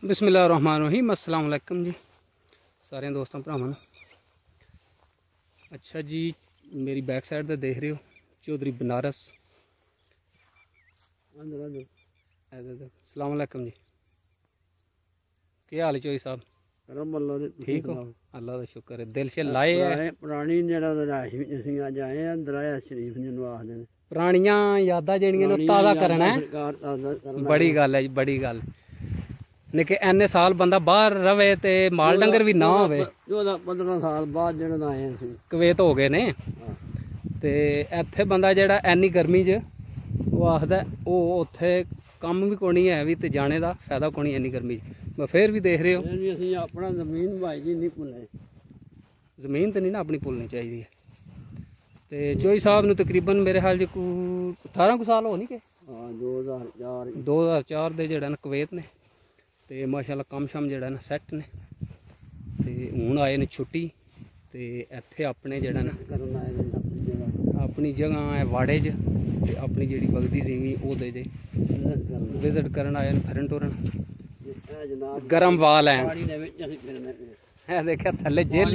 बिस्मिल्लाहिर्रहमानिर्रहीम। अस्सलाम वालेकुम जी सारे दोस्तों भरावां। अच्छा जी, मेरी बैक साइड ते देख रहे हो चौधरी बनारस। अस्सलाम वालेकुम जी, क्या हाल है चौधरी साहब? ठीक हो? अल्लाह का शुक्र है। दिल से लाए है पुरानियां यादां जेहड़ियां ताज़ा करना है। बड़ी गल है जी, बड़ी गल। निक्के इन्ने साल बंदा बाहर रवे ते माल डंगर भी ना होवे। 14-15 साल बाद जेह्ड़े आए असीं कुवैत हो गए ने ते इत्थे बंदा जेहड़ा इन्नी गर्मी च वो आखदा ओह् उत्थे कम्म भी कोई नहीं है भी ते जाने दा फायदा कोई नहीं इन्नी गर्मी च। मैं फिर भी देख रहे हो असीं अपना जमीन भाई जी नहीं भुल्ले। जमीन तो नहीं ना अपनी भुल्लनी चाहिए। ते चौधरी साहब नूं तकरीबन मेरे ख्याल च 18 को साल हो नहीं के 2004 दे जेहड़ा न कुवैत ने ते माशाल्लाह कम शम जेहड़ा ना सैट ने ते हुण आए ने छुट्टी ते इत्थे अपने जेहड़ा ना अपनी जगह है वाड़े च ते अपनी जेहड़ी बगदी ज़मीन ओह्दे च विजिट करन आए न फिरन टुरन। गर्म वाल हैं देखा थल्ले जेल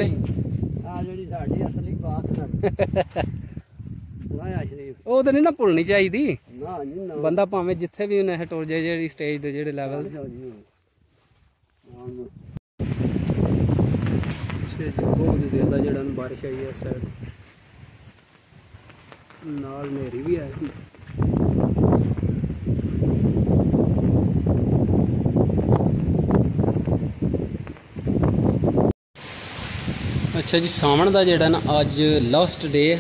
ओह् ते नहीं ना भुल्लनी चाहिए। बंदा भावें जिथे भी उन्हें टुर जाए जेहड़ी स्टेज दे जेहड़े लैवल बहुत ज़्यादा जेहड़ा बारिश आई है इस साइड नाल न्हेरी भी आई। अच्छा जी, सावन का जेहड़ा ना अज लास्ट डे है,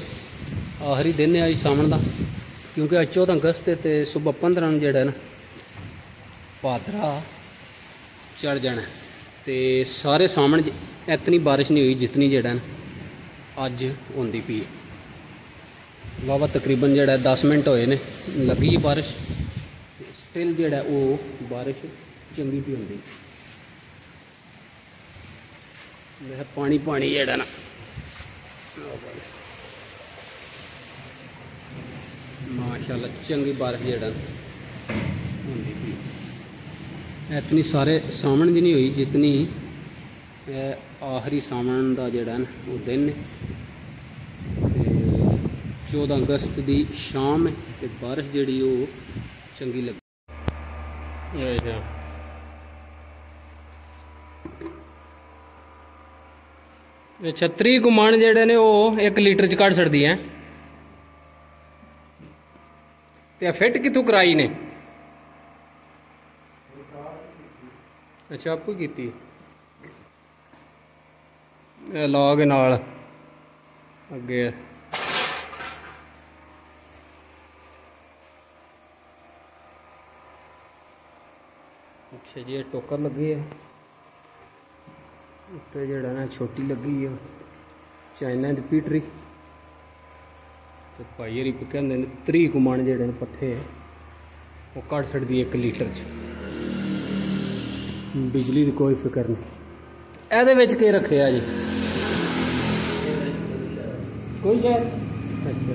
आखिरी दिन है अज सावन का, क्योंकि अज 14 अगस्त है तो सुबह 15 में जेहड़ा ना भादरा चढ़ जाना तो सारे सावन इतनी बारिश नहीं हुई जितनी जेहड़ा ना अज होंदी पई है। वावा तकरीबन जेहड़ा 10 मिनट होए ने लगी बारिश, स्टिल जेहड़ा वो बारिश चंगी पई होंदी। मैं पानी पानी जेहड़ा ना माशाल्लाह चंगी बारिश जेहड़ा होंदी पई। इतनी सारे सावन दी नहीं हुई जितनी आखिरी सावन का जेहड़ा ना वो दिन है। 14 अगस्त की शाम है तो बारिश जी वो चंगी लगी। अच्छा, 30 गुमान जेहड़े ने वो 1 लीटर च कढ़ छड़दी है ते फिट कित्थों कराई ने? अच्छा, आपको की लाग नाल अगे अच्छा जी, टोकर लगी है उत्ते जेहड़ा ना छोटी लगी है चाइना की पीटरी तो भाई हरी कहते 30 गुमान जेहड़े पट्ठे वो कढ़ छड़दी 1 लीटर च। बिजली की कोई फिक्र नहीं। एहदे विच के रखे जी कोई शायद? अच्छा,